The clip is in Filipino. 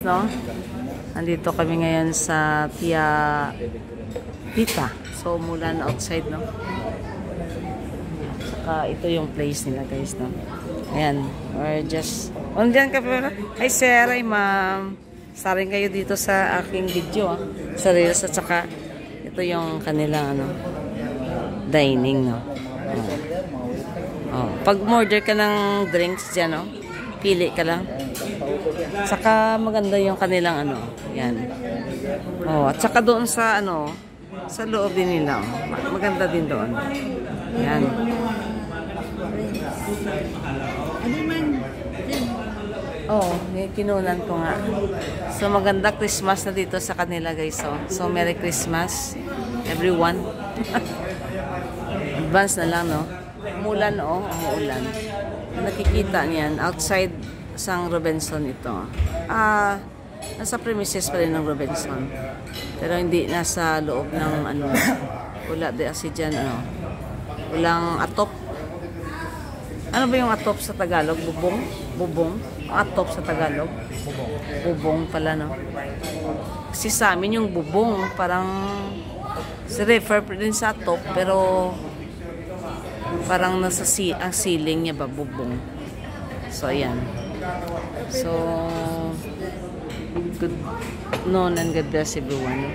No? Andito kami ngayon sa Tita. So, umulan outside, no? Saka, ito yung place nila, guys, no? Ayan. Or just... Diyan ka pa. Hi, sir. Hi, ma'am. Saring kayo dito sa aking video, ah. Sa Reels. At saka, ito yung kanilang, ano, dining, no? Oh. Pag order ka ng drinks dyan, no? Pili ka lang. Saka maganda yung kanilang ano. Yan. Oh, at saka doon sa ano, sa loob din nila. Maganda din doon. Yan. Oh, kinunan ko nga. So maganda Christmas na dito sa kanila, guys. So Merry Christmas everyone. Advance na lang, no? Umulan, oh. Umuulan. Nakikita niyan outside sang Robinson ito. Nasa premises pa rin ng Robinson. Pero hindi nasa loob ng ano. Wala di asi dyan, ano. Walang atop. Ano ba yung atop sa Tagalog? Bubong? Bubong? Atop sa Tagalog? Bubong pala, no? Kasi sa amin yung bubong, parang refer din sa atop, pero parang nasa ang ceiling niya ba, bubong. So, ayan. So, good noon and God bless everyone.